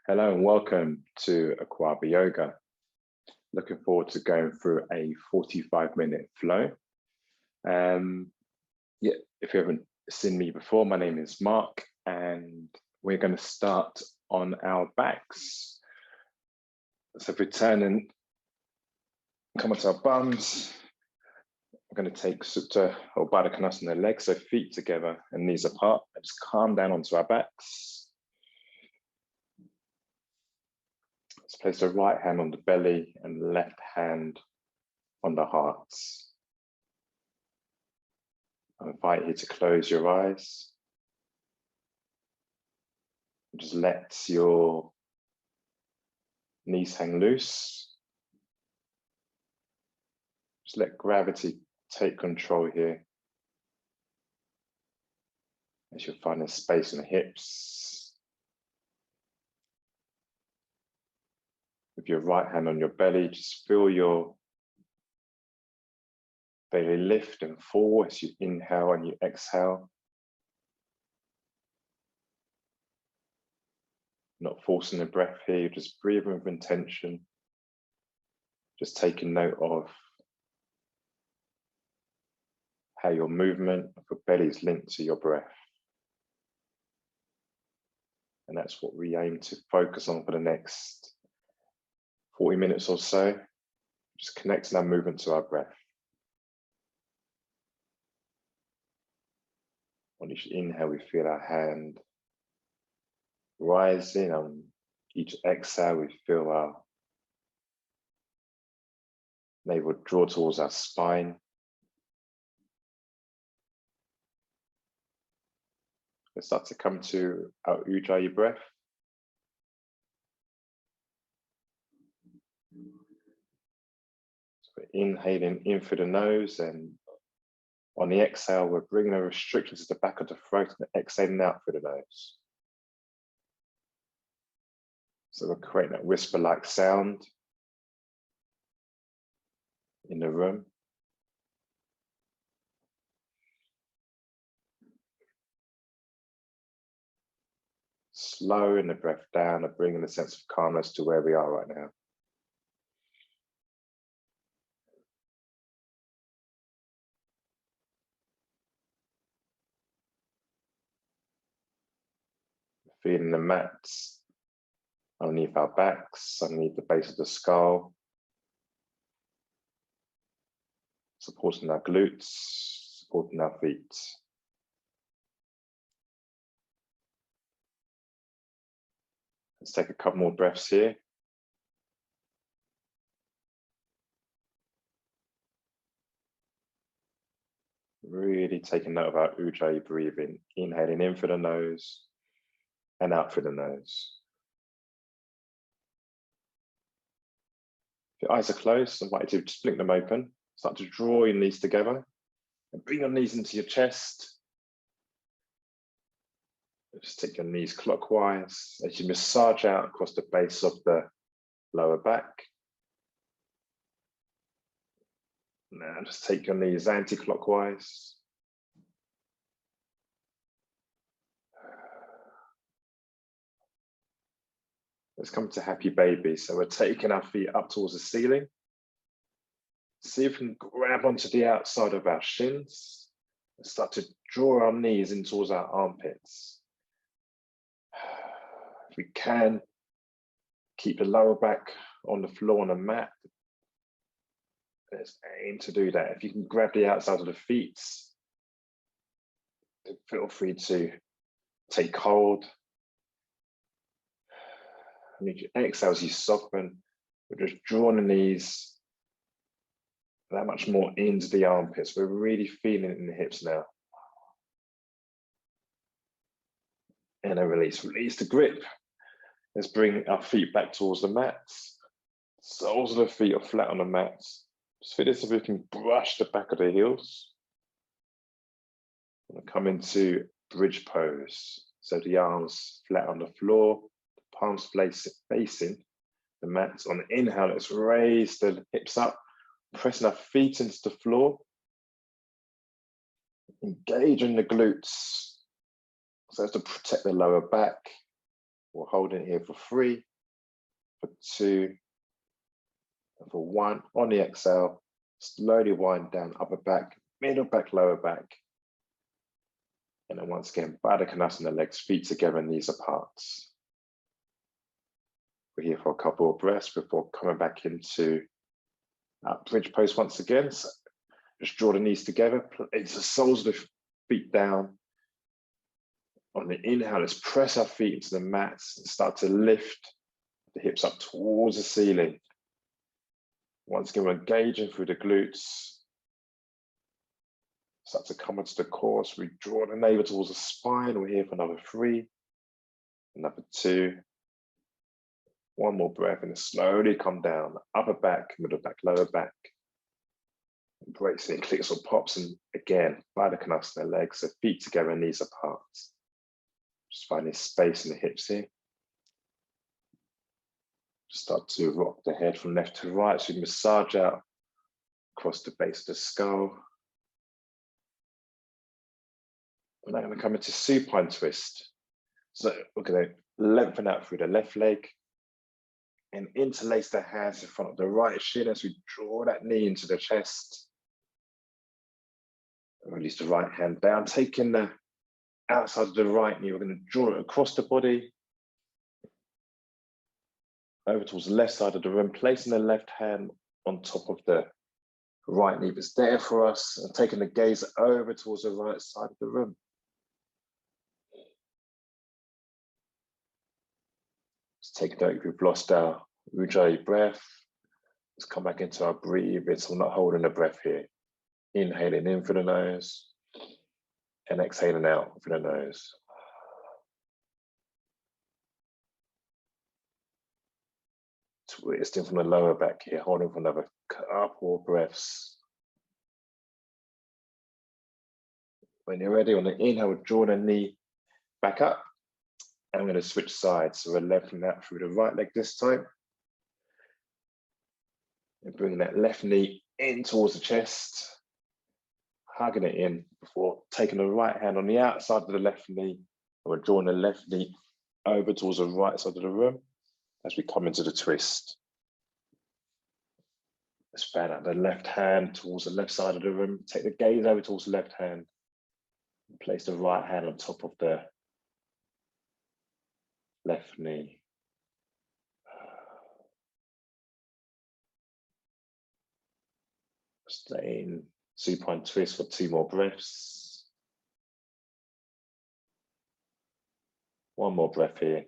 Hello and welcome to Akwaaba Yoga. Looking forward to going through a 45-minute flow. If you haven't seen me before, my name is Mark and we're going to start on our backs. So if we turn and come onto our bums, we're going to take Sutta or Balasana, legs, so feet together and knees apart, and just calm down onto our backs. Let's place the right hand on the belly and the left hand on the heart. I invite you to close your eyes. Just let your knees hang loose. Just let gravity take control here. As you'll find a space in the hips. With your right hand on your belly, just feel your belly lift and fall as you inhale and you exhale. Not forcing the breath here, you're just breathing with intention. Just taking note of how your movement of your belly is linked to your breath. And that's what we aim to focus on for the next 40 minutes or so, just connecting our movement to our breath. On each inhale, we feel our hand rising. On each exhale, we feel our navel draw towards our spine. Let's start to come to our Ujjayi breath. So we're inhaling in through the nose, and on the exhale, we're bringing the restrictions to the back of the throat and exhaling out through the nose. So we're creating that whisper-like sound in the room. Slowing the breath down and bringing a sense of calmness to where we are right now. Feeling the mats underneath our backs, underneath the base of the skull, supporting our glutes, supporting our feet. Let's take a couple more breaths here. Really taking note of our Ujjayi breathing, inhaling in through the nose and out through the nose. If your eyes are closed, I invite you to just blink them open. Start to draw your knees together and bring your knees into your chest. Just take your knees clockwise as you massage out across the base of the lower back. Now just take your knees anti-clockwise. Let's come to happy baby. So we're taking our feet up towards the ceiling. See if we can grab onto the outside of our shins and start to draw our knees in towards our armpits. If we can, keep the lower back on the floor on the mat. Let's aim to do that. If you can grab the outside of the feet, feel free to take hold. And as you exhale, as you soften, we're just drawing the knees that much more into the armpits. We're really feeling it in the hips now. And then release the grip. Let's bring our feet back towards the mat. Soles of the feet are flat on the mat. Just feel this if we can brush the back of the heels. We'll come into bridge pose. So the arms flat on the floor, the palms facing the mat. On the inhale, let's raise the hips up, pressing our feet into the floor. Engaging the glutes so as to protect the lower back. We'll hold it here for 3, for 2, and for 1. On the exhale, slowly wind down upper back, middle back, lower back. And then once again, Balasana, legs, feet together, knees apart. We're here for a couple of breaths before coming back into bridge pose once again. So just draw the knees together, place the soles of the feet down. On the inhale, let's press our feet into the mats and start to lift the hips up towards the ceiling. Once again, we're engaging through the glutes. Start to come into the core. So we draw the navel towards the spine. We're here for another 3, another 2. One more breath and slowly come down. Upper back, middle back, lower back. Embracing it, clicks or pops. And again, Balasana, legs, so feet together, knees apart. Just finding space in the hips here. Start to rock the head from left to right. So you massage out across the base of the skull. We're now going to come into supine twist. So we're going to lengthen out through the left leg and interlace the hands in front of the right shin as we draw that knee into the chest. And release the right hand down, taking the outside of the right knee. We're going to draw it across the body, over towards the left side of the room, placing the left hand on top of the right knee that's there for us, and taking the gaze over towards the right side of the room. Let's take note if we've lost our Ujjayi breath. Let's come back into our breathing, so we're not holding the breath here. Inhaling in through the nose and exhaling out through the nose. Twisting from the lower back here, holding for another couple of breaths. When you're ready, on the inhale, draw the knee back up. And I'm going to switch sides. So we're lengthening that through the right leg this time. And bringing that left knee in towards the chest. Hugging it in before taking the right hand on the outside of the left knee. And we're drawing the left knee over towards the right side of the room as we come into the twist. Let's fan out the left hand towards the left side of the room. Take the gaze over towards the left hand. And place the right hand on top of the left knee. Stay in supine twist for 2 more breaths. One more breath here.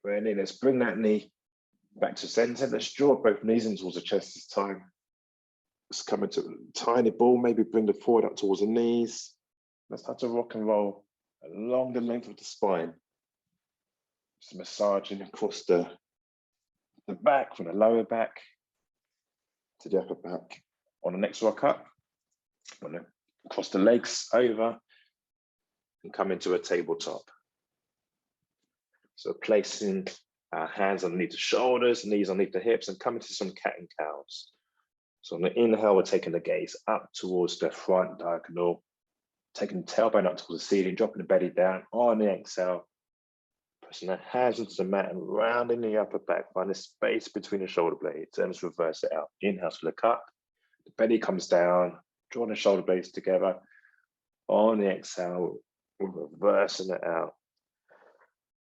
Ready, let's bring that knee back to center. Let's draw both knees in towards the chest this time. Let's come into a tiny ball, maybe bring the forehead up towards the knees. Let's start to rock and roll along the length of the spine. Just massaging across the back, from the lower back to the upper back. On the next rock up, I'm going to cross the legs over and come into a tabletop. So placing our hands underneath the shoulders, knees underneath the hips, and come into some cat and cows. So on the inhale, we're taking the gaze up towards the front diagonal, taking the tailbone up towards the ceiling, dropping the belly down. On the exhale, pressing the hands into the mat and rounding the upper back, find the space between the shoulder blades, and let's reverse it out. Inhale to look up, the belly comes down, drawing the shoulder blades together. On the exhale, we're reversing it out.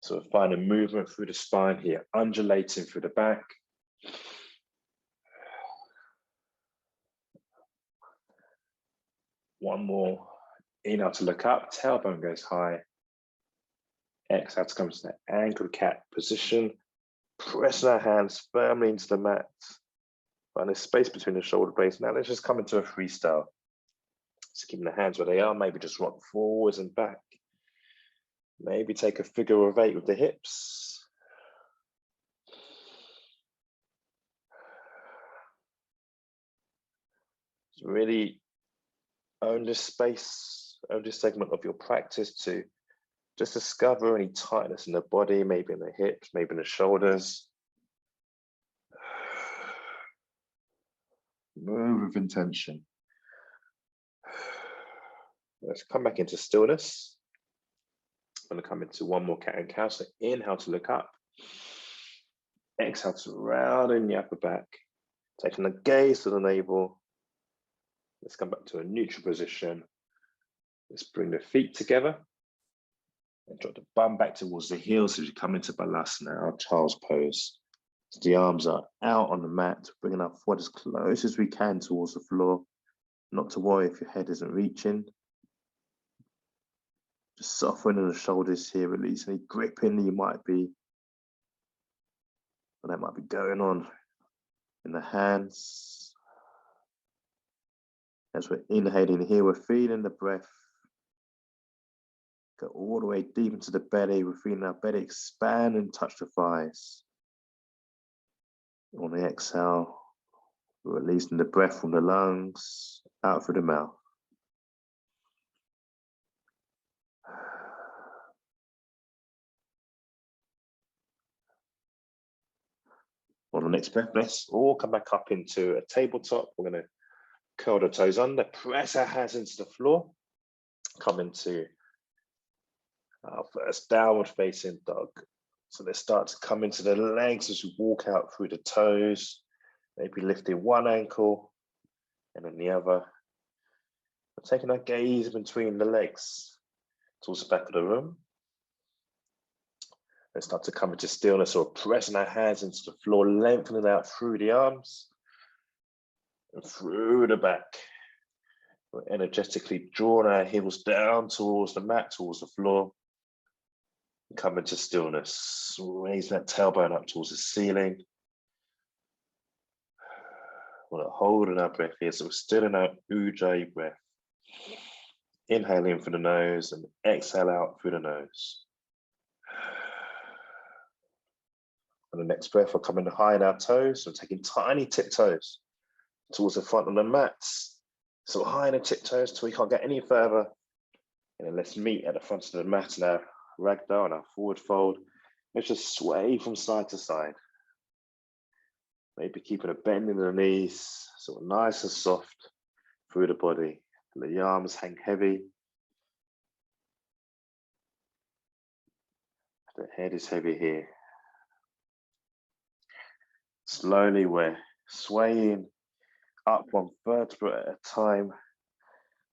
So find a movement through the spine here, undulating through the back. One more. Inhale to look up, tailbone goes high. Exhale to come to that angled cat position. Pressing our hands firmly into the mat. Find a space between the shoulder blades. Now let's just come into a freestyle. So keeping the hands where they are, maybe just rock forwards and back. Maybe take a figure of 8 with the hips. Just really own this space, own this segment of your practice to just discover any tightness in the body, maybe in the hips, maybe in the shoulders. Move with intention. Let's come back into stillness. I'm going to come into one more cat and cow. So inhale to look up. Exhale to round in the upper back. Taking the gaze to the navel. Let's come back to a neutral position. Let's bring the feet together. And drop the bum back towards the heels as you come into Balasana, our child's pose. So the arms are out on the mat, bringing our foot as close as we can towards the floor. Not to worry if your head isn't reaching. Just softening the shoulders here, release any gripping that you might be, or that might be going on in the hands. As we're inhaling here, we're feeling the breath go all the way deep into the belly. We're feeling our belly expand and touch the thighs. On the exhale, we're releasing the breath from the lungs out through the mouth. On the next breath, let's all come back up into a tabletop. We're going to curl the toes under, press our hands into the floor, come into our first downward facing dog. So let's start to come into the legs as we walk out through the toes, maybe lifting one ankle and then the other. We're taking our gaze between the legs towards the back of the room. Let's start to come into stillness or pressing our hands into the floor, lengthening out through the arms and through the back. We're energetically drawing our heels down towards the mat, towards the floor. Come into stillness, raise that tailbone up towards the ceiling. We're holding our breath here, so we're still in our Ujjayi breath. Inhale in through the nose and exhale out through the nose. On the next breath, we're coming high in our toes, so taking tiny tiptoes towards the front of the mats. So high in the tiptoes till we can't get any further. And then let's meet at the front of the mat now. Ragdoll and our forward fold. Let's just sway from side to side. Maybe keeping a bend in the knees, so nice and soft through the body. The arms hang heavy. The head is heavy here. Slowly we're swaying up one vertebra at a time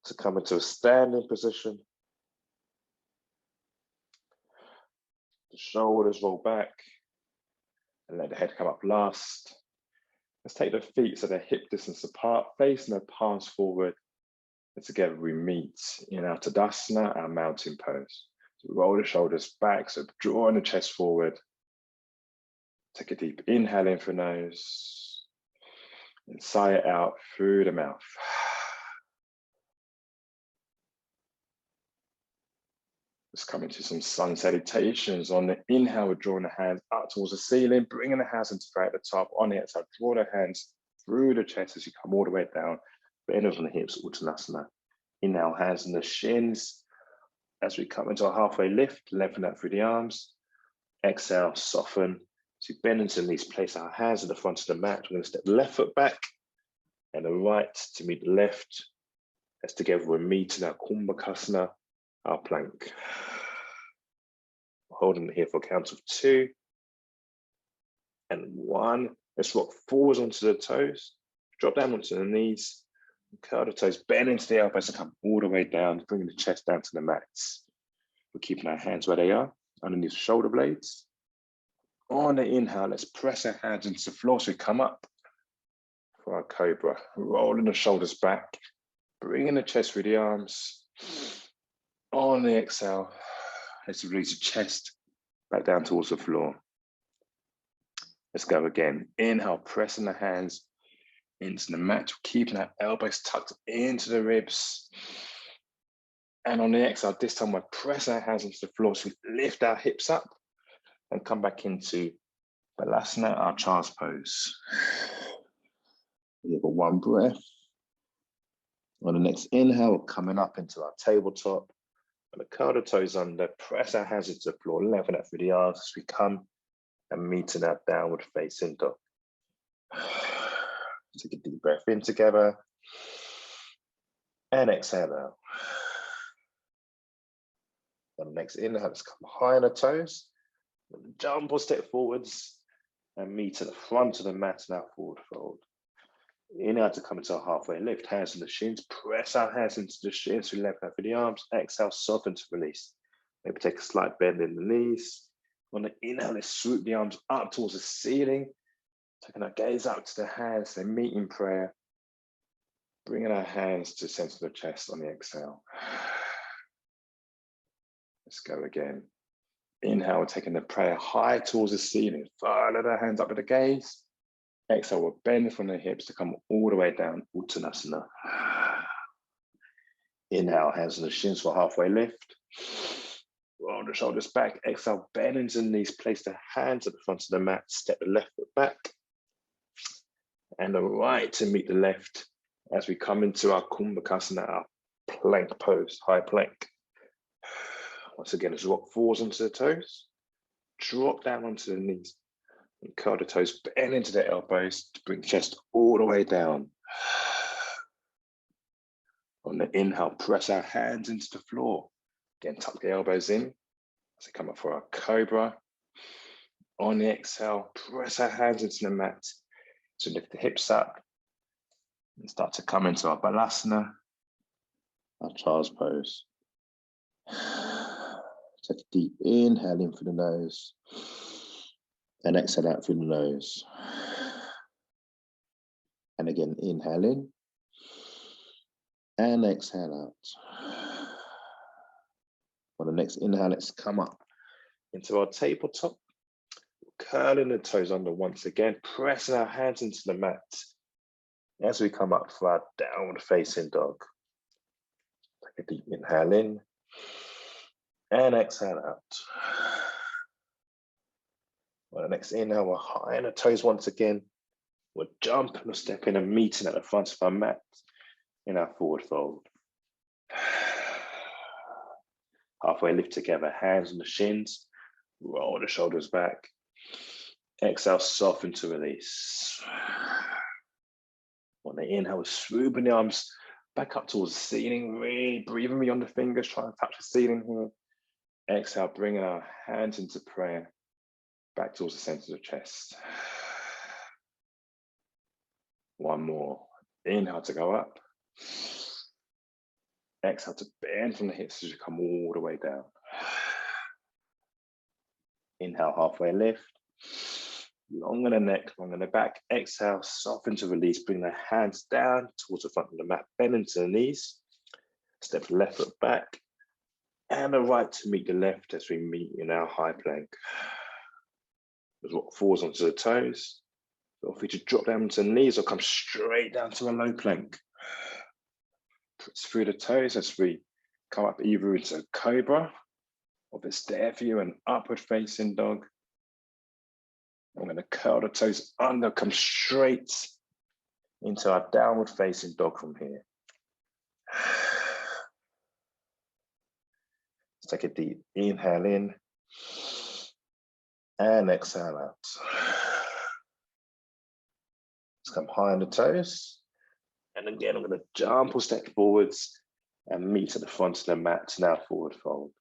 to come into a standing position. The shoulders roll back and let the head come up last. Let's take the feet so they're hip distance apart, facing the palms forward. And together we meet in our Tadasana, our mountain pose. So roll the shoulders back, so drawing the chest forward. Take a deep inhale in through the nose and sigh it out through the mouth. Let's come into some sun salutations. On the inhale, we're drawing the hands up towards the ceiling, bringing the hands into right at the top. On the exhale, draw the hands through the chest as you come all the way down. Bend on the hips, Uttanasana. Inhale, hands in the shins. As we come into a halfway lift, lengthen that through the arms. Exhale, soften. So we bend into the knees, place our hands at the front of the mat. We're going to step the left foot back and the right to meet the left. As together we're meeting our Kumbhakasana, our plank. Holding it here for a count of 2 and 1. Let's rock forwards onto the toes, drop down onto the knees, curl the toes, bend into the elbows and come all the way down, bringing the chest down to the mats. We're keeping our hands where they are, underneath the shoulder blades. On the inhale, let's press our hands into the floor so we come up for our Cobra, rolling the shoulders back, bringing the chest through the arms. On the exhale, let's release the chest back down towards the floor. Let's go again. Inhale, pressing the hands into the mat, keeping our elbows tucked into the ribs. And on the exhale, this time we're pressing our hands into the floor so we lift our hips up and come back into Balasana, our child's pose. We have a 1 breath. On the next inhale, we're coming up into our tabletop. And curl the toes under, press our hands into the floor, lengthen that through the arms as we come and meet in our downward facing dog. Take a deep breath in together and exhale out. On the next inhale, let's come high on the toes. Jump or step forwards and meet at the front of the mat, now forward fold. Inhale to come into a halfway lift, hands on the shins, press our hands into the shins, we left out for the arms, exhale, soften to release. Maybe take a slight bend in the knees. On the inhale, let's swoop the arms up towards the ceiling, taking our gaze up to the hands, then meet in prayer, bringing our hands to the center of the chest on the exhale. Let's go again. Inhale, we're taking the prayer high towards the ceiling, follow the hands up with the gaze. Exhale, we'll bend from the hips to come all the way down, Uttanasana. Inhale, hands on the shins for halfway lift. Roll the shoulders back. Exhale, bend into the knees. Place the hands at the front of the mat. Step the left foot back. And the right to meet the left as we come into our Kumbhakasana, our plank pose, high plank. Once again, as rock falls onto the toes. Drop down onto the knees. And curl the toes, bend into the elbows to bring chest all the way down. On the inhale, press our hands into the floor. Again, tuck the elbows in as we come up for our Cobra. On the exhale, press our hands into the mat. So lift the hips up and start to come into our Balasana, our child's pose. Take a deep inhale in through the nose. And exhale out through the nose. And again, inhale in. And exhale out. On the next inhale, let's come up into our tabletop. Curling the toes under once again. Pressing our hands into the mat. As we come up for our downward facing dog. Take a deep inhale in. And exhale out. On the next inhale, we're high on the toes once again. We're jumping or stepping and meeting at the front of our mat in our forward fold. Halfway lift together, hands on the shins, roll the shoulders back. Exhale, soften to release. On the inhale, we're swooping the arms back up towards the ceiling, really breathing beyond the fingers, trying to touch the ceiling here. Exhale, bringing our hands into prayer. Back towards the center of the chest. One more. Inhale to go up. Exhale to bend from the hips as you come all the way down. Inhale, halfway lift. Long in the neck, long in the back. Exhale, soften to release. Bring the hands down towards the front of the mat. Bend into the knees. Step the left foot back. And the right to meet the left as we meet in our high plank. As what falls onto the toes. Feel free to drop down to the knees or come straight down to a low plank. Press through the toes as we come up either into Cobra, or if it's there for you, an upward facing dog. I'm going to curl the toes under, come straight into our downward facing dog from here. Let's take a deep inhale in. And exhale out. Let's come high on the toes. And again, I'm going to jump or step forwards and meet at the front of the mat, now forward fold.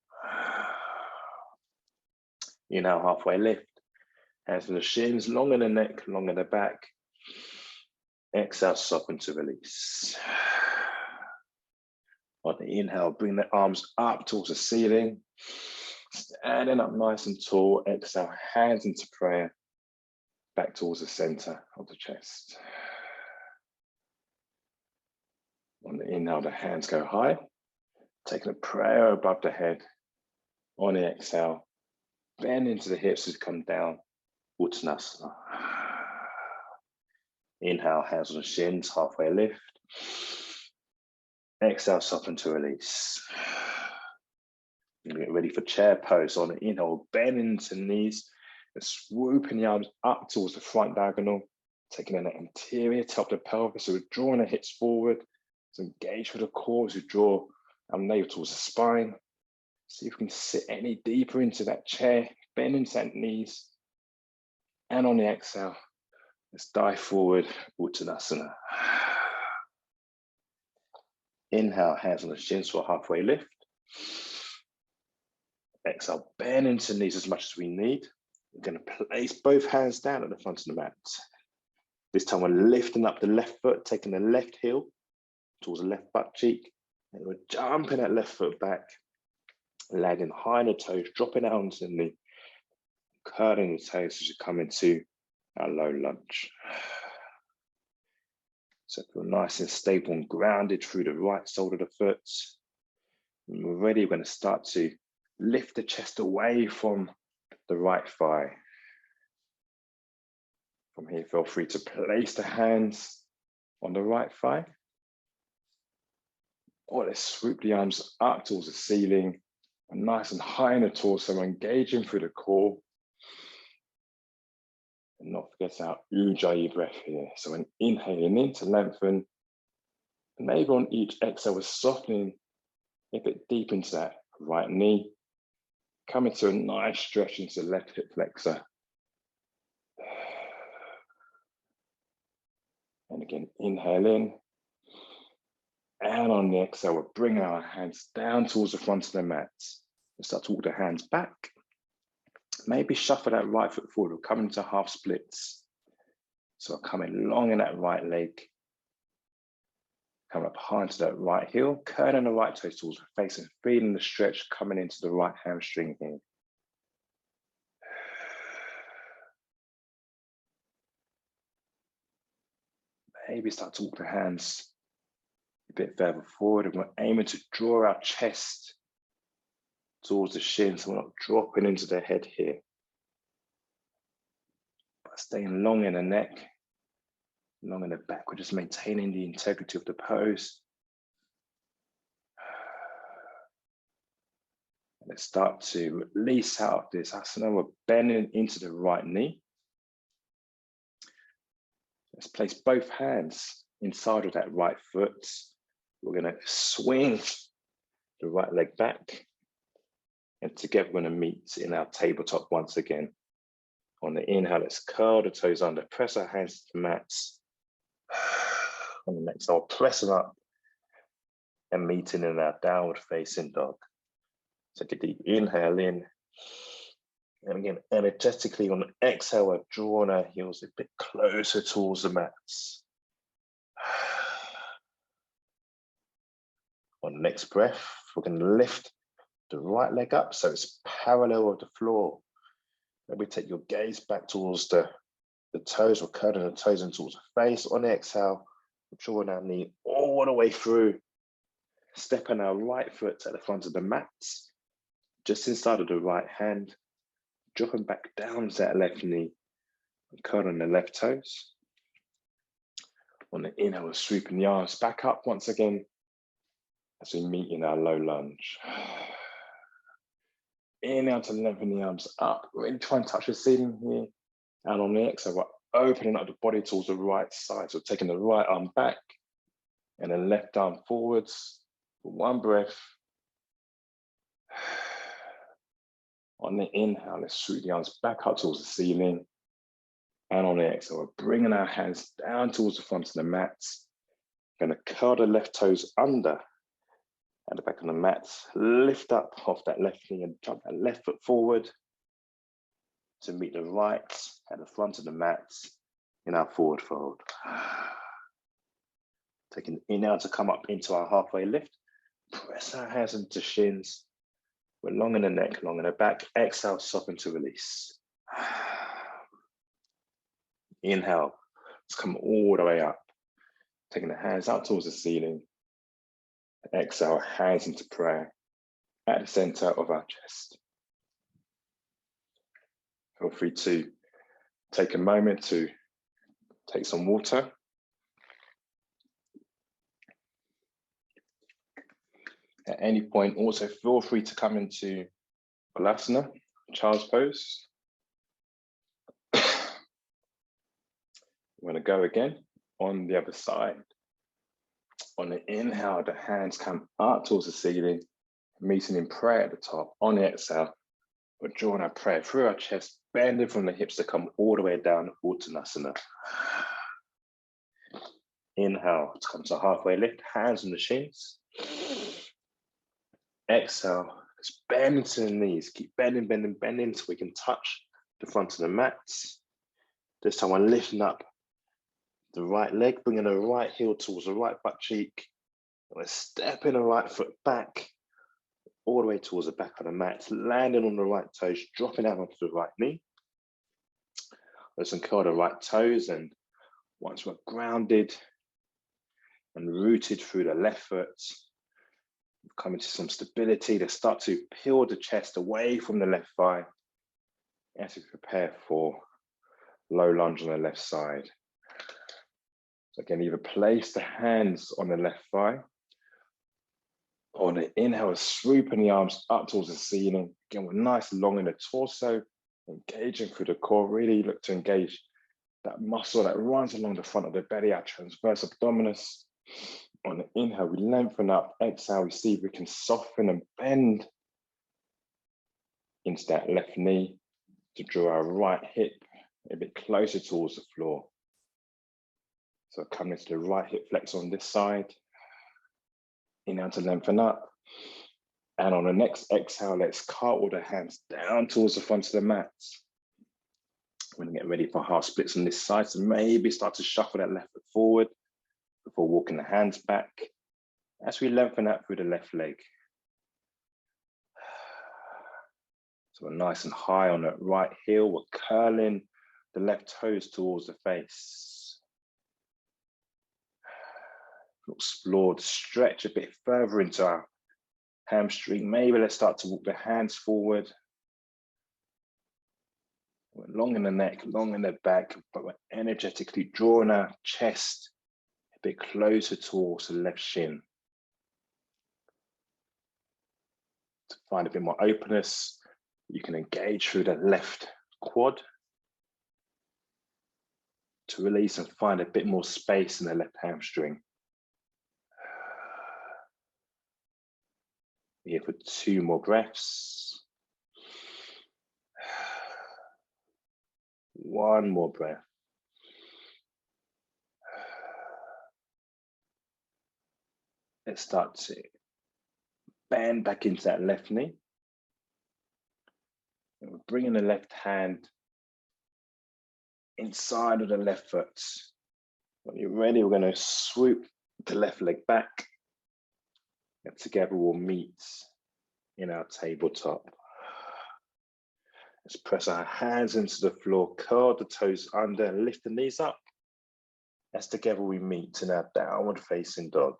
Inhale, halfway lift. Hands on the shins, long in the neck, long in the back. Exhale, soften to release. On the inhale, bring the arms up towards the ceiling. Standing up nice and tall. Exhale, hands into prayer. Back towards the center of the chest. On the inhale, the hands go high. Taking a prayer above the head. On the exhale, bend into the hips as you come down. Uttanasana. Inhale, hands on the shins, halfway lift. Exhale, soften to release. Get ready for chair pose. On the inhale, bend into the knees and swooping the arms up towards the front diagonal, taking an anterior top of the pelvis. So we're drawing the hips forward. So engage with the core as we draw our navel towards the spine. See if we can sit any deeper into that chair, bend into that knees. And on the exhale, let's dive forward, Uttanasana. Inhale, hands on the shins for a halfway lift. Exhale, bend into the knees as much as we need. We're going to place both hands down at the front of the mat. This time we're lifting up the left foot, taking the left heel towards the left butt cheek, and we're jumping that left foot back, landing high on the toes, dropping out onto the knee, curling the toes as you come into our low lunge. So feel nice and stable and grounded through the right sole of the foot. When we're ready, we're going to start to lift the chest away from the right thigh. From here, feel free to place the hands on the right thigh. Or let's swoop the arms up towards the ceiling, and nice and high in the torso, engaging through the core. And not forget our Ujjayi breath here. So when inhaling in to lengthen, and maybe on each exhale, we're softening a bit deep into that right knee. Coming to a nice stretch into the left hip flexor. And again, inhale in. And on the exhale, we're bringing our hands down towards the front of the mat. We'll start to walk the hands back. Maybe shuffle that right foot forward. We'll come into half splits. So coming long in that right leg. Come up high into that right heel, curling the right toes towards the face and feeling the stretch coming into the right hamstring here. Maybe start to walk the hands a bit further forward, and we're aiming to draw our chest towards the shin, so we're not dropping into the head here. But staying long in the neck, long in the back, we're just maintaining the integrity of the pose. Let's start to release out of this asana. We're bending into the right knee. Let's place both hands inside of that right foot. We're going to swing the right leg back. And together we're going to meet in our tabletop once again. On the inhale, let's curl the toes under, press our hands to the mats. On the next exhale, press them up and meeting in our downward facing dog. Take a deep inhale in. And again, energetically on the exhale, we're drawing our heels a bit closer towards the mats. On the next breath, we're going to lift the right leg up so it's parallel with the floor. Maybe take your gaze back towards the toes. We're curling the toes in towards the face. On the exhale, we're drawing our knee all the way through. Stepping our right foot at the front of the mat, just inside of the right hand. Dropping back down to that left knee and curling the left toes. On the inhale, we're sweeping the arms back up once again as we meet in our low lunge. Inhale to lengthen the arms up. Really try and touch the ceiling here. And on the exhale, we're opening up the body towards the right side. So taking the right arm back and the left arm forwards. For one breath. On the inhale, let's sweep the arms back up towards the ceiling. And on the exhale, we're bringing our hands down towards the front of the mat. Going to curl the left toes under at the back of the mat. Lift up off that left knee and jump that left foot forward to meet the right at the front of the mat in our forward fold. Taking the inhale to come up into our halfway lift. Press our hands into shins. We're long in the neck, long in the back. Exhale, soften to release. Inhale, let's come all the way up. Taking the hands out towards the ceiling. Exhale, hands into prayer at the center of our chest. Feel free to take a moment to take some water. At any point, also feel free to come into Balasana, child's pose. We're going to go again on the other side. On the inhale, the hands come up towards the ceiling, meeting in prayer at the top. On the exhale, we're drawing our prayer through our chest, bending from the hips to come all the way down, Uttanasana. Inhale to come to halfway lift, hands on the shins. Exhale Let's bend into the knees. Keep bending, bending, bending so we can touch the front of the mat. This time I'm lifting up the right leg, bringing the right heel towards the right butt cheek. We're stepping the right foot back, all the way towards the back of the mat, landing on the right toes, dropping down onto the right knee. Let's uncurl the right toes, and once we're grounded and rooted through the left foot, come into some stability. Let's start to peel the chest away from the left thigh as we prepare for low lunge on the left side. So again, either place the hands on the left thigh, or on the inhale, swooping the arms up towards the ceiling. Again, we're nice and long in the torso, engaging through the core. Really look to engage that muscle that runs along the front of the belly, our transverse abdominis. On the inhale, we lengthen up. Exhale, we see if we can soften and bend into that left knee to draw our right hip a bit closer towards the floor. So coming to the right hip flex on this side. Inhale to lengthen up. And on the next exhale, let's cartwheel the hands down towards the front of the mat. We're gonna get ready for half splits on this side. So maybe start to shuffle that left foot forward before walking the hands back as we lengthen out through the left leg. So we're nice and high on the right heel. We're curling the left toes towards the face. Explore the stretch a bit further into our hamstring. Maybe let's start to walk the hands forward. We're long in the neck, long in the back, but we're energetically drawing our chest a bit closer towards the left shin. To find a bit more openness, you can engage through the left quad to release and find a bit more space in the left hamstring. Here for 2 more breaths. 1 more breath. Let's start to bend back into that left knee. And we're bringing the left hand inside of the left foot. When you're ready, we're going to swoop the left leg back. And together we'll meet in our tabletop. Let's press our hands into the floor, curl the toes under, lift the knees up. As together we meet in our downward facing dog.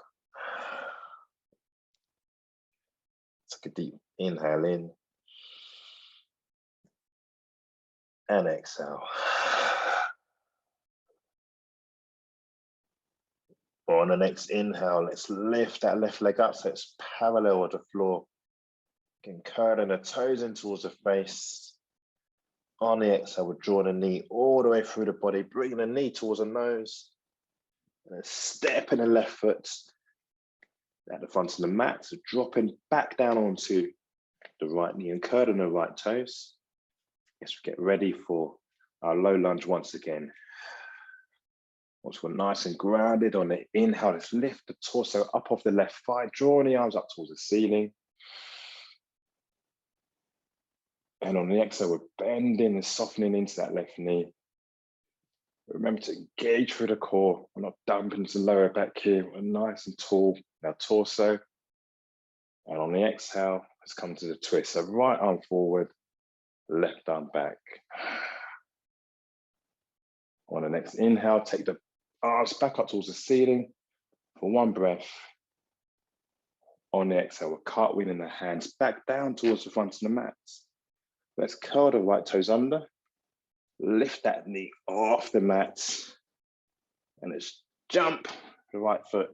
Take a deep inhale in and exhale. On the next inhale, let's lift that left leg up so it's parallel with the floor. Again, curling the toes in towards the face. On the exhale, we're drawing the knee all the way through the body, bringing the knee towards the nose. And then stepping the left foot at the front of the mat, so dropping back down onto the right knee and curling the right toes. Yes, we get ready for our low lunge once again. Once we're nice and grounded on the inhale, let's lift the torso up off the left thigh, drawing the arms up towards the ceiling. And on the exhale, we're bending and softening into that left knee. Remember to engage through the core. We're not dumping to the lower back here. We're nice and tall in our torso. And on the exhale, let's come to the twist. So right arm forward, left arm back. On the next inhale, take the arms back up towards the ceiling for 1 breath. On the exhale, we're cartwheeling the hands back down towards the front of the mat. Let's curl the right toes under, lift that knee off the mat, and let's jump the right foot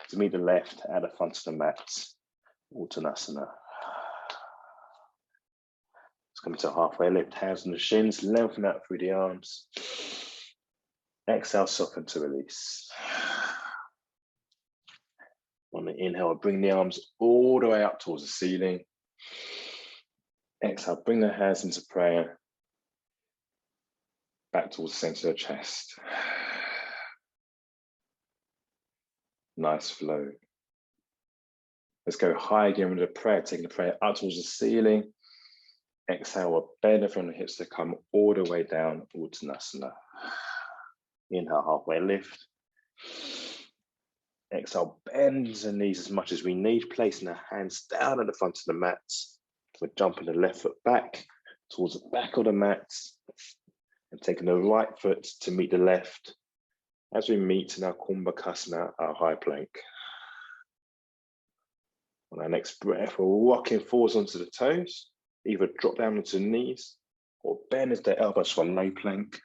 to meet the left at the front of the mat. Uttanasana. Let's come to halfway lift, hands on the shins, lengthen out through the arms. Exhale, soften to release. On the inhale, bring the arms all the way up towards the ceiling. Exhale, bring the hands into prayer. Back towards the center of the chest. Nice flow. Let's go high again with the prayer, taking the prayer up towards the ceiling. Exhale, we'll bend from the hips to come all the way down, Uttanasana. Inhale, halfway lift. Exhale, bend the knees as much as we need, placing our hands down at the front of the mat. We're jumping the left foot back towards the back of the mat and taking the right foot to meet the left as we meet in our Kumbhakasana, our high plank. On our next breath, we're rocking forwards onto the toes, either drop down onto the knees or bend as the elbows for low plank.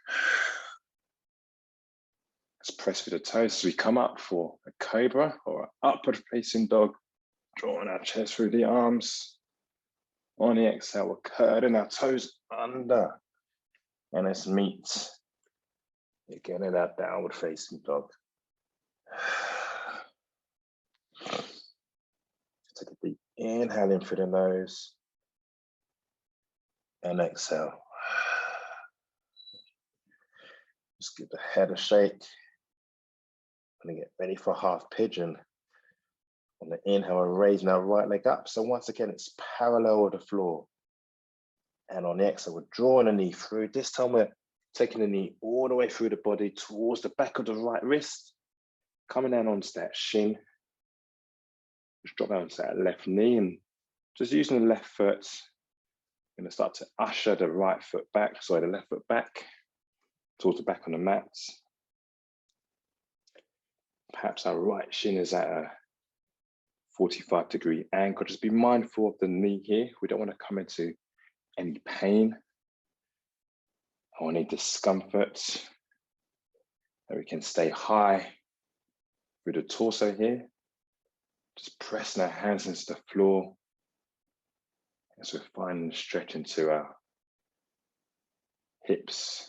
Let's press through the toes as we come up for a Cobra or an upward facing dog, drawing our chest through the arms. On the exhale, we're curling our toes under, and let's meet again in our downward facing dog. Take a deep inhale in through the nose and exhale. Just give the head a shake. And get ready for half pigeon. On the inhale, we're raising our right leg up. So once again, it's parallel with the floor. And on the exhale, we're drawing the knee through. This time we're taking the knee all the way through the body towards the back of the right wrist. Coming down onto that shin. Just drop down to that left knee and just using the left foot. I'm going to start to usher the right foot back, sorry, the left foot back towards the back on the mat. Perhaps our right shin is at a 45-degree angle. Just be mindful of the knee here. We don't want to come into any pain or any discomfort. And we can stay high through the torso here. Just pressing our hands into the floor as we're finding the stretch into our hips.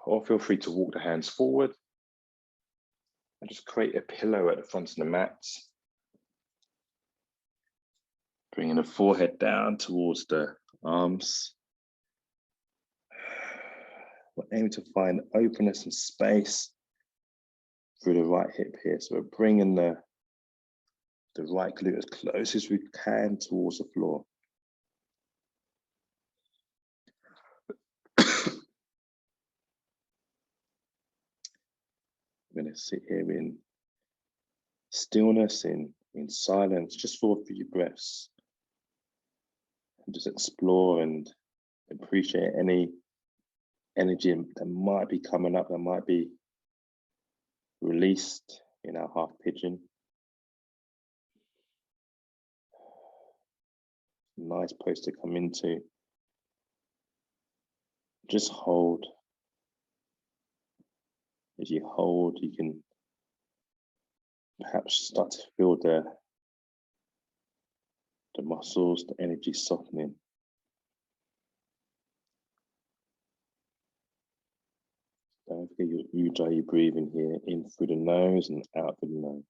Or feel free to walk the hands forward. And just create a pillow at the front of the mat. Bringing the forehead down towards the arms. We're aiming to find openness and space through the right hip here. So we're bringing the right glute as close as we can towards the floor. I'm going to sit here in stillness, in silence, just for a few breaths. And just explore and appreciate any energy that might be coming up, that might be released in our half pigeon. Nice pose to come into. Just hold. As you hold, you can perhaps start to feel the muscles, the energy softening. Don't forget your Ujjayi breathing here, in through the nose and out through the nose.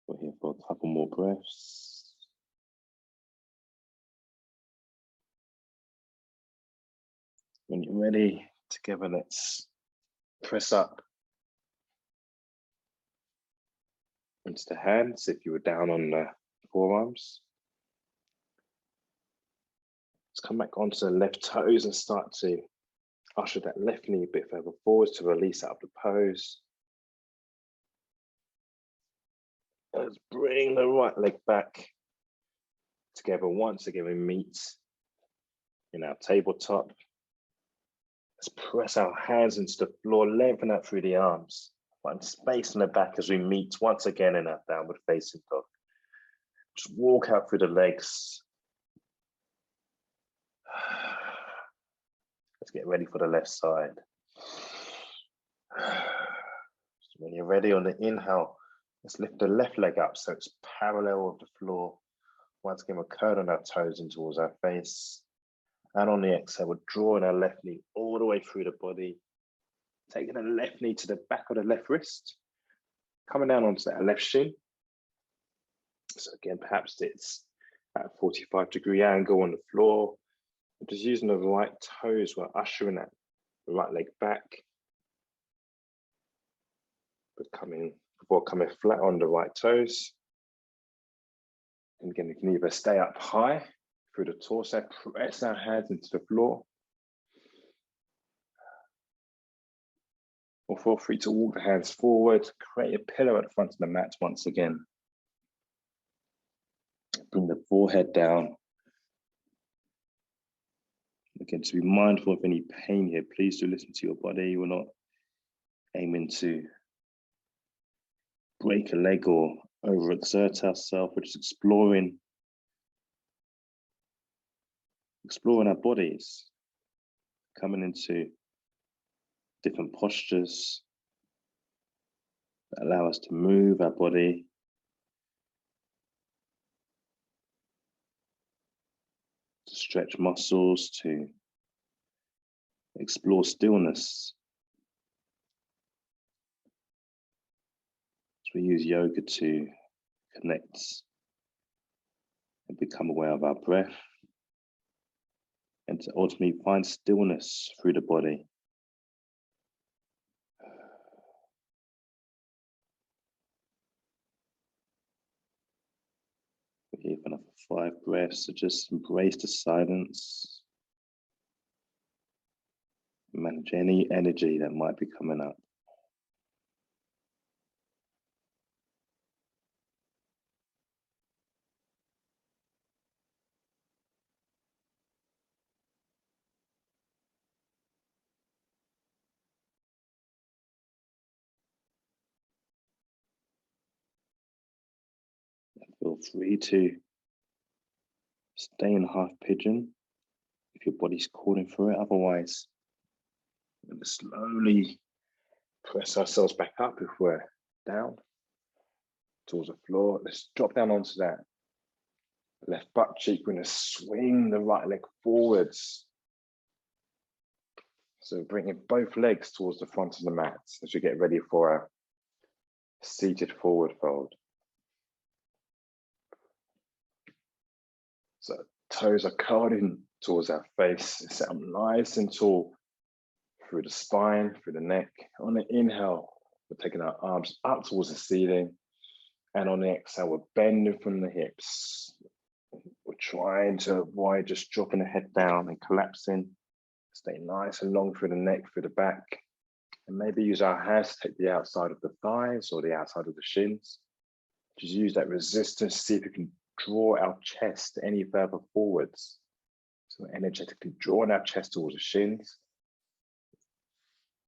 We're here for a couple more breaths. When you're ready, together, let's press up into the hands if you were down on the forearms. Let's come back onto the left toes and start to usher that left knee a bit further forward to release out of the pose. Let's bring the right leg back together. Once again, we meet in our tabletop. Let's press our hands into the floor, lengthen out through the arms. Find space in the back as we meet once again in our downward facing dog. Just walk out through the legs. Let's get ready for the left side. So when you're ready on the inhale, let's lift the left leg up so it's parallel with the floor. Once again, we're curling our toes in towards our face. And on the exhale, we're drawing our left knee all the way through the body, taking the left knee to the back of the left wrist, coming down onto that left shin. So again, perhaps it's at a 45-degree angle on the floor. We're just using the right toes, we're ushering that right leg back, before coming flat on the right toes. And again, you can either stay up high through the torso, press our hands into the floor, or feel free to walk the hands forward, create a pillow at the front of the mat once again. Bring the forehead down. Again, to be mindful of any pain here, please do listen to your body. We're not aiming to break a leg or overexert ourselves. We're just exploring our bodies, coming into different postures that allow us to move our body, to stretch muscles, to explore stillness. So we use yoga to connect and become aware of our breath, and to ultimately find stillness through the body. We're here for another 5 breaths, so just embrace the silence. Manage any energy that might be coming up. Feel free to stay in half pigeon if your body's calling for it. Otherwise, we're going to slowly press ourselves back up if we're down towards the floor. Let's drop down onto that left butt cheek. We're going to swing the right leg forwards. So bringing both legs towards the front of the mat as we get ready for a seated forward fold. So toes are curled in towards our face, set up nice and tall through the spine, through the neck. On the inhale, we're taking our arms up towards the ceiling. And on the exhale, we're bending from the hips. We're trying to avoid just dropping the head down and collapsing. Stay nice and long through the neck, through the back. And maybe use our hands to take the outside of the thighs or the outside of the shins. Just use that resistance, see if we can draw our chest any further forwards. So energetically drawing our chest towards the shins.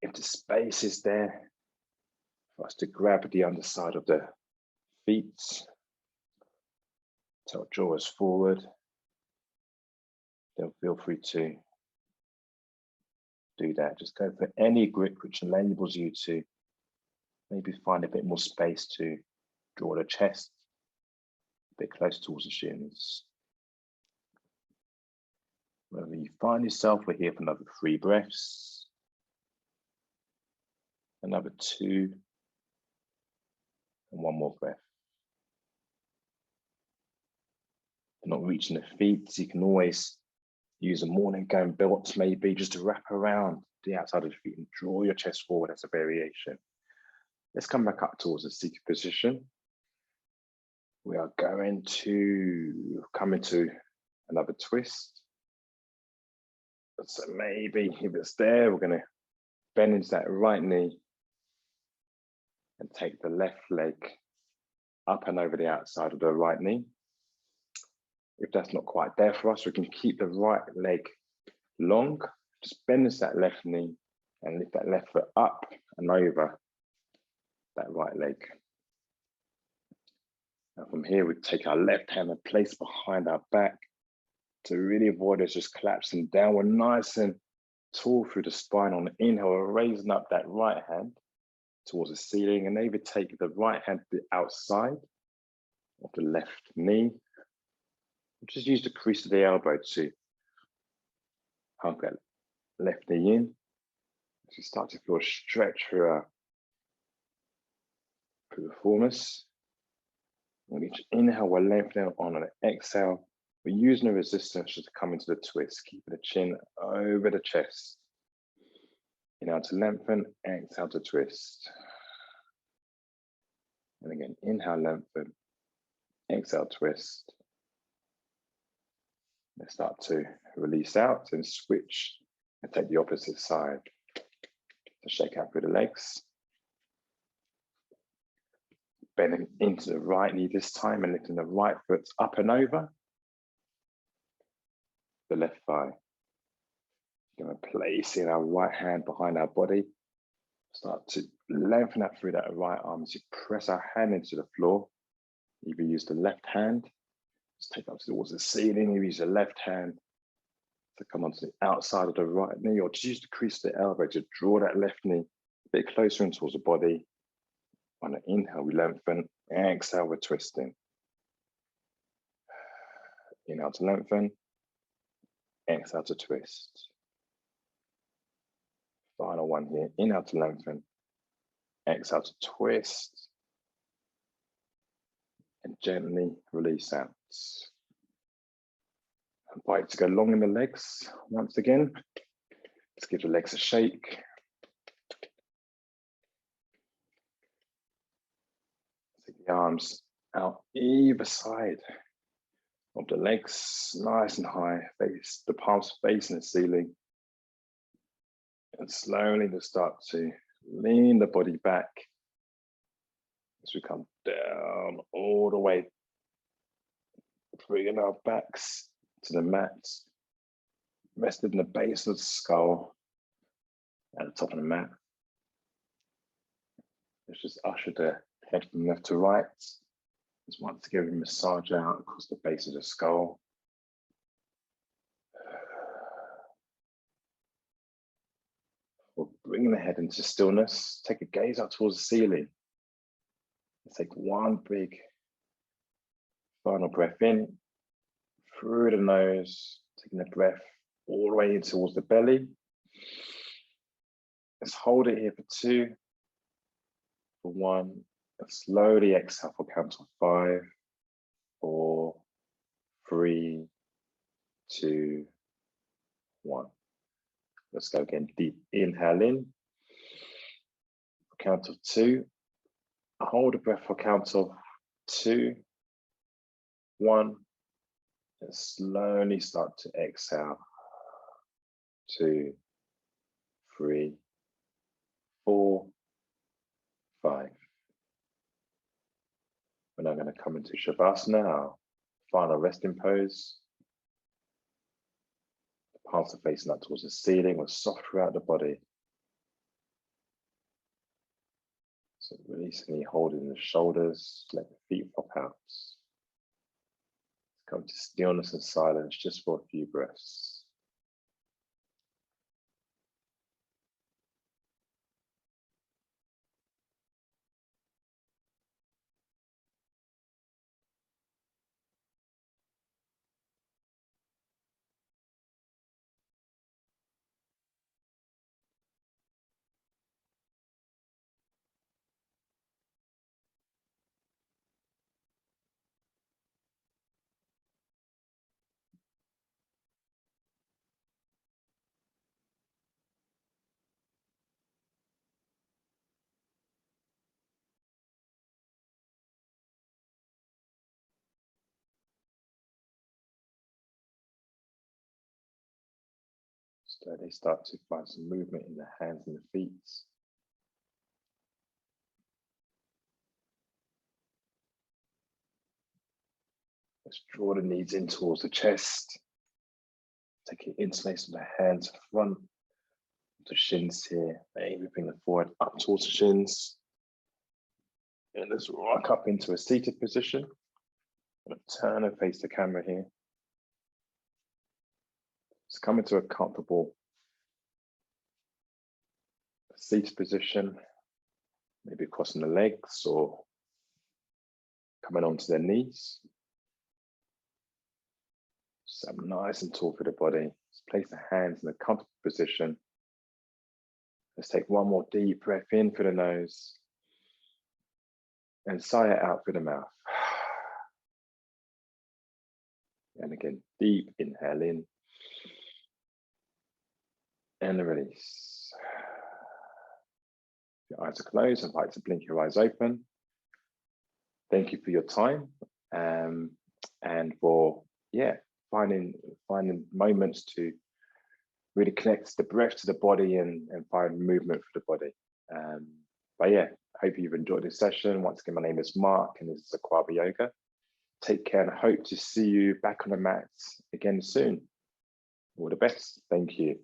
If the space is there for us to grab the underside of the feet, so draw us forward, then feel free to do that. Just go for any grip which enables you to maybe find a bit more space to draw the chest a bit close towards the shins. Wherever you find yourself, we're here for another 3 breaths. Another 2. And 1 more breath. If you're not reaching the feet, you can always use a morning gown belt maybe just to wrap around the outside of the feet and draw your chest forward as a variation. Let's come back up towards the seated position. We are going to come into another twist. So maybe if it's there, we're going to bend into that right knee and take the left leg up and over the outside of the right knee. If that's not quite there for us, we can keep the right leg long, just bend into that left knee and lift that left foot up and over that right leg. And from here, we take our left hand and place behind our back to really avoid us just collapsing down. We're nice and tall through the spine. On the inhale, we're raising up that right hand towards the ceiling, and maybe take the right hand to the outside of the left knee. Just use the crease of the elbow to Hug that left knee in. As you start to feel a stretch through the formers. On each inhale, we're lengthening. On an exhale, we're using the resistance just to come into the twist, keeping the chin over the chest. Inhale to lengthen, exhale to twist. And again, inhale, lengthen, exhale, twist. Let's start to release out and switch and take the opposite side. So shake out through the legs. Bending into the right knee this time and lifting the right foot up and over the left thigh. We're going to place in our right hand behind our body. Start to lengthen up through that right arm as you press our hand into the floor. Either use the left hand, just take up towards the ceiling, you use the left hand to come onto the outside of the right knee, or just use the crease of the elbow to draw that left knee a bit closer in towards the body. On an inhale, we lengthen. Exhale, we're twisting. Inhale to lengthen. Exhale to twist. Final one here. Inhale to lengthen. Exhale to twist. And gently release out. Invite to go long in the legs once again. Let's give the legs a shake. Take the arms out either side of the legs, nice and high, face the palms facing the ceiling. And slowly to start to lean the body back as we come down all the way, bringing our backs to the mat, rested in the base of the skull at the top of the mat. Let's just usher the head from left to right. Just once again, we massage out across the base of the skull. We're bringing the head into stillness. Take a gaze up towards the ceiling. Let's take one big final breath in through the nose, taking the breath all the way in towards the belly. Let's hold it here for 2, for 1, and slowly exhale for count of 5, 4, 3, 2, 1. Let's go again. Deep inhale in. For count of 2. Hold the breath for count of 2, 1. And slowly start to exhale. 2, 3, 4, 5. We're now going to come into Shavasana, our final resting pose. The palms are facing up towards the ceiling. We're soft throughout the body. So releasing, holding the shoulders, let the feet pop out. Come to stillness and silence just for a few breaths. Slowly start to find some movement in the hands and the feet. Let's draw the knees in towards the chest. Take it interlace with the hands front, the shins here. Maybe bring the forehead up towards the shins. And let's rock up into a seated position. I'm going to turn and face the camera here. Just come into a comfortable seated position, maybe crossing the legs or coming onto their knees. Just nice and tall for the body. Just place the hands in a comfortable position. Let's take one more deep breath in through the nose and sigh it out through the mouth. And again, deep inhale in and release. Your eyes are closed. I'd like to blink your eyes open. Thank you for your time and for finding moments to really connect the breath to the body and find movement for the body. But yeah, I hope you've enjoyed this session. Once again, my name is Mark and this is Akwaaba Yoga. Take care and I hope to see you back on the mats again soon. All the best. Thank you.